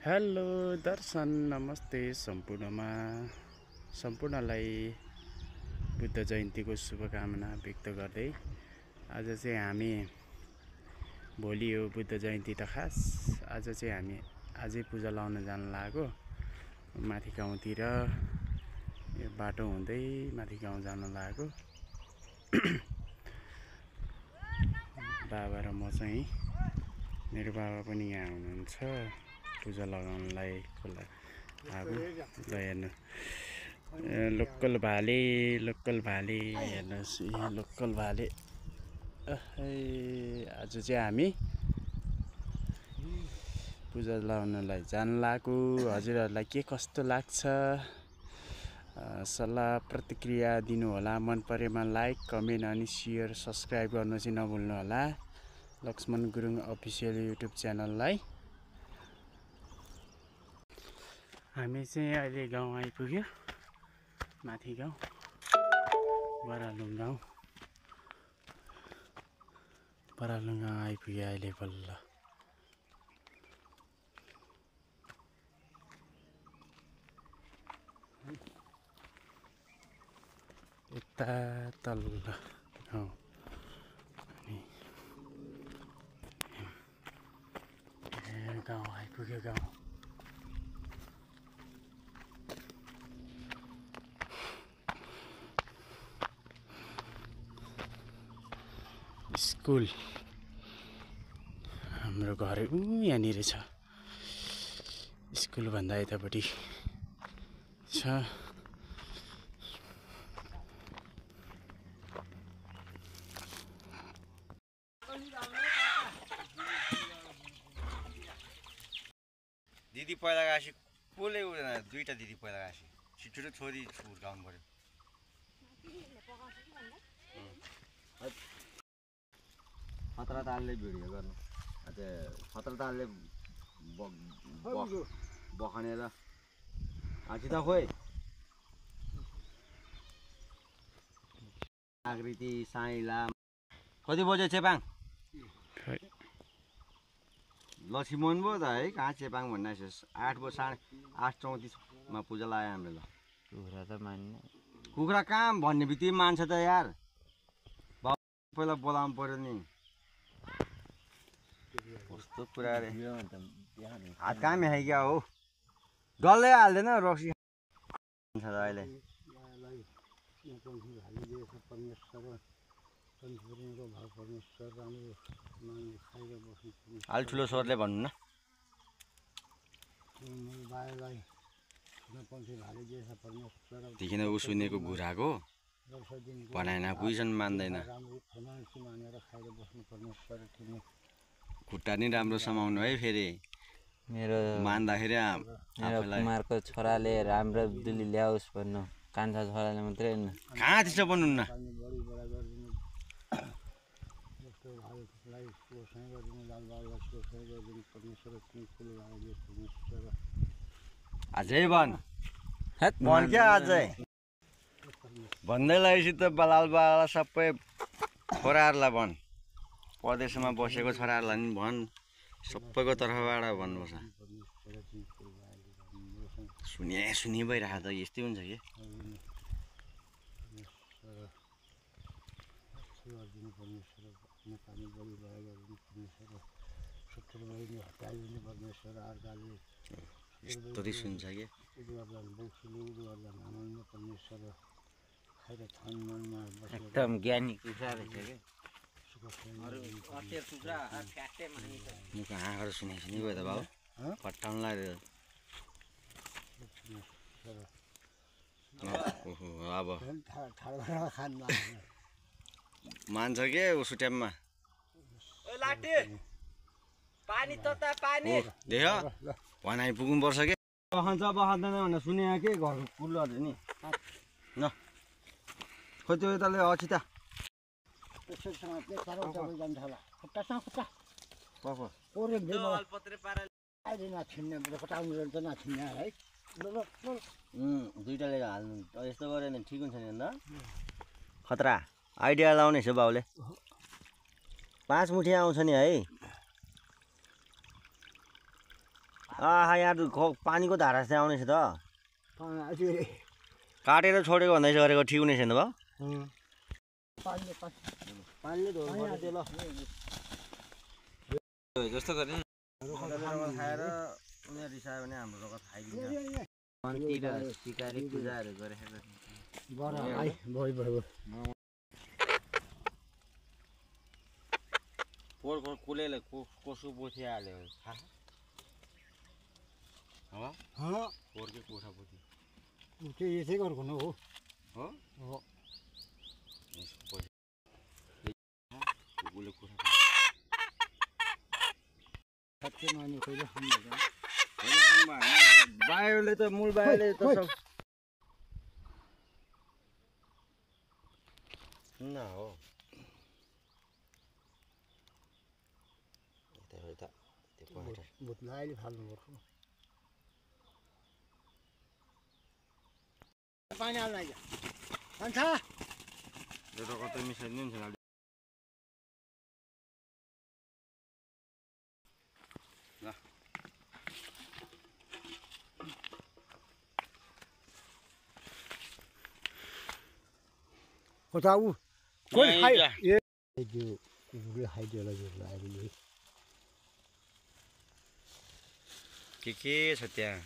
hello दर्शन नमस्ते सम्पूर्णलाई बुद्ध जयन्तीको शुभकामना व्यक्त गर्दै आज चाहिँ हामी भोलि हो बुद्ध जयन्ती त खास आज चाहिँ हामी आजै पूजा लाउन जान लाग्यो माथि गाउँतिर यो बाटो हुँदै माथि गाउँ जान लाग्यो बाबा र म चाहिँ मेरो बाबा पनि यहाँ हुनुहुन्छ पूजा लगाउनलाई अब ल हेर्नु लोकल भाले हेर्नुहोस् यहाँ लोकल भाले आज चाहिँ हामी पूजा लगाउनलाई जान लाग्यो हजुरहरूलाई के कस्तो लाग्छ सल्लाह प्रतिक्रिया दिनु होला मन परेमा लाइक कमेन्ट अनि शेयर सब्स्क्राइब गर्न चाहिँ नभुल्नु होला लक्ष्मण गुरुङ अफिसियल युट्युब च्यानललाई हामी चाहिँ अहिले गाउँ आइपुग्यो माथि गाउँ बरालुङ गाउँ आइपुग्यो अहिले बल्ल यता तल्लो गाउँ गाउँ आइपुग्यो गाउँ स्कुल हाम्रो घर यहाँनिर छ स्कुल भन्दा यतापट्टि छ दिदी पहिला गएपछि कसले उड्दैन दुईटा दिदी पहिला गएपछि छिटो छोरी हुर्काउनु पर्यो खतरा तालले भिडियो गर्नु खतरा तालले बखनेर आछि त खोइ आकृति साइला कति बजे चेपाङ लक्ष्मण पो त है कहाँ चेपाङ भन्ने 8:34 पूजा लाग्यो हाम्रो ल कुखुरा त मान्ने कुखुरा कहाँ भन्ने बित्तिकै मान्छ त यार पहिला बोलाउनु पर्यो नि कस्तो कुरा रे हात कहाँ मेखाइक्या हो डल्लै हाल्दैन रक्सी छ अहिले अलि ठुलो स्वरले भन्नु न देखिन ऊ सुनेको घुराको बनाएन बुझ्छन् मान्दैन खुट्टा नि राम्रो समाउनु है फेरि मेरो मान्दाखेरि कुमारको छोराले राम्रो दुली ल्याओस् भन्नु कान्छा छोराले मात्रै कहाँ त्यस्तो भन्नुहुन्न अझै भन क्या अझै भन्दै लगेपछि त बालबाला सबै छोराहरूलाई भन् परदेशमा बसेको छोराहरूलाई नि भन् सबैको तर्फबाट भन्नुपर्छ सुनि भइरहेको त यस्तै हुन्छ कि यस्तै सुन्छ कि एकदम ज्ञानी कुखुरा रहेछ कि म कहाँबाट सुनि गयो त बाबु पट्टाउनु लाग्यो अब मान्छ के उसो टाइममा देख्यो भनाइ पुग्नुपर्छ के बखान्छ बखाँदैन भनेर सुने के घरको कुलहरू नि न खोइ त्यो यताले अछि त दुईटाले हाल्नु यस्तो गऱ्यो भने ठिक हुन्छ नि अन्त खतरा आइडिया लाउने छ बाउले 5 मुठी आउँछ नि है आहा यहाँ पानीको धारा चाहिँ आउनेछ त काटेर छोडेको भन्दैछ गरेको ठिक हुने छैन भयो जस्तो गर्ने खाएर उनीहरू रिसायो भने हाम्रो रगत खाइदिन्छ मन्दिर सिकारी पूजाहरू गरेर कुलेले कसो पोथिहाल्यो थाहा पोहोरकै कोठा पोथी यसै गरेको न हो कुकुरले कोठा बायोले त मूल बायोले त सब न हो भुत्लाले फाल्नुपर्छ पानी हाल्न आइज भन्छ यो त कतै मिसाइदिनु नि छैन कता ऊ कोही खायो ए त्यो कुकुरले खाइदियो होला जस्तो अहिले के छ त्यहाँ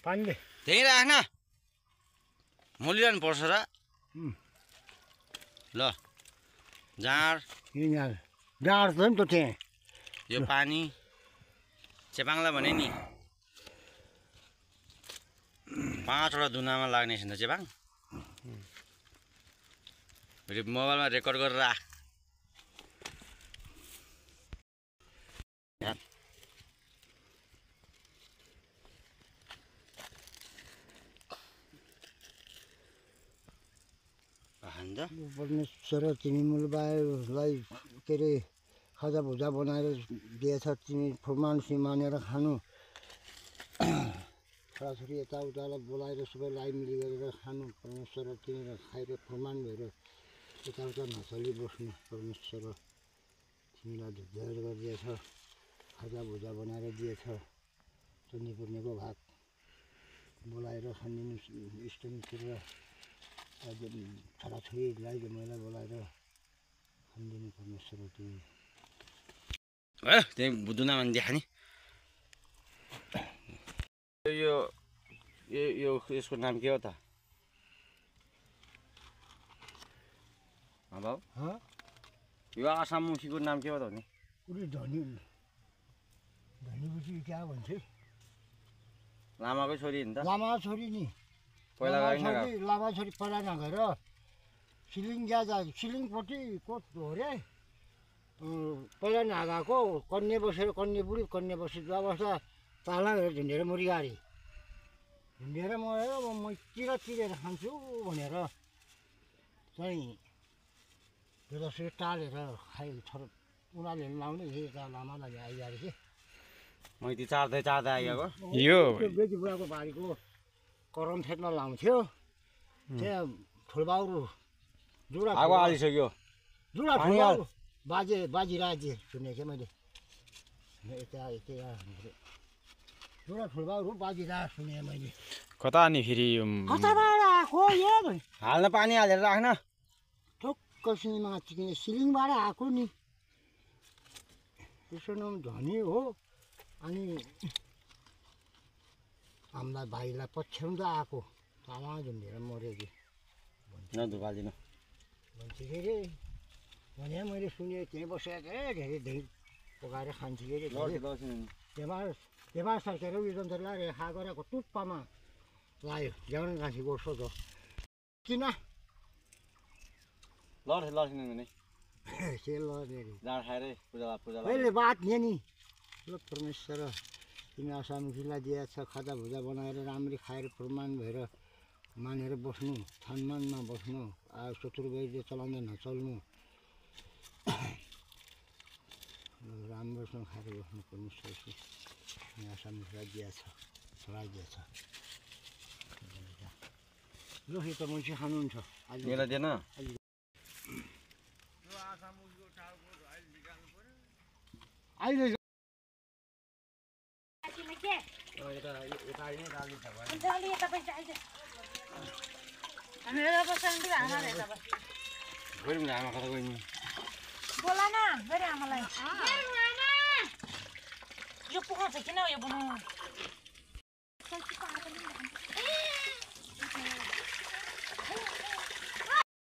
पानीले त्यहीँ राख्न मोलिरहनु पर्छ र ल जाँड यहाँ डाँड छ नि त त्यहाँ यो पानी चेपाङलाई भने नि 5 वटा दुनामा लाग्ने छैन चेपाङ मोबाइलमा रेकर्ड गरेर राख परमेश्वर तिमी मूलबालाई के अरे खाजा भुजा बनाएर दिएछ तिमी फुलमानसी मानेर खानु छोराछोरी यताउतालाई बोलाएर सबैलाई मिली गरेर खानु परमेश्वर तिमीलाई खाएर फुलमान भएर यताउता नचली बस्नु परमेश्वर तिमीलाई धुपधर गरिदिएछ खाजा भुजा बनाएर दिएछ चुन्नी पुर्नेको भाग बोलाएर खानिदिनु इष्टमित्र छोराछोरीलाई जमाइलाई बोलाएर खानिदिनु परमेश्वर तिमी त्यही दुनामा देखाने यो यसको नाम के हो त बाबु यो आसामुखीको नाम के हो त नि उसले धनीबुची क्या भन्छ लामाकै छोरी नि त लामा छोरी नि पहिला लामा छोरी पहिला नगएर सिलिङ सिलिङपट्टि को हो रे पहिला नगएको कन्या बसेर कन्या बुढी कन्या बसेर अवस्था ताला झुन्डेर मुरिगाडी झुन्डेर मरेर म चिरेर खान्छु भनेर चाहिँ बेलासरी टालेर खाइ छोरो उनीहरूले लाउने लामालाई आइहाल्यो कि मैले चार्दै आइएको यो बेटी बुढाको बारीको करम फेर्न लाउँथ्यो त्यहाँ ठुलबाउरू जुडा आगो हालिसक्यो जुडा ठुलबाउरू बाजी राज्य सुनेको थिएँ मैले यता जुडा ठुलबाउरू बाजी राज सुने मैले कता नि फेरि कताबाट आएको यो हाल्न पानी हालेर राख्न ठोक्क सिनेमा चिक्ने सिलिङबाट आएको नि त्यसो नाम धनी हो अनि हामीलाई भाइलाई पछ्याउँदा आएको तामा झुन्डेर मऱ्यो कि नधुकालिदिनु भन्छ के अरे भने मैले सुनेँ त्यहीँ बसेको धेरै धेरै पकाएर खान्छ कि अरे त्यहाँ सकेर उयो जन्तरलाई रेखा गरेको टुप्पामा लायो ल्याउन गाँसी गोर्छो त किन लड्छिनु भने के लड्ने जाँड खाएर पूजा अहिले बात यहाँ नि ल परमेश्वर तिमी आसामुखीलाई दिएछ खाजा भुजा बनाएर राम्ररी खाएर प्रमाण भएर मानेर बस्नु थानमानमा बस्नु चतुर्वैद्य चलाउँदै नचल्नु राम्रोसँग खाएर बस्नु परमेश्वरले आसामुखीलाई दिएछ चलाइदिएछ ल यो त मान्छे खानुहुन्छ यसलाई दिएन अहिले गरौँ न आमा कता गइनु बोला न गरे आमालाई यो पुगाउँछ किन यो बनाउनु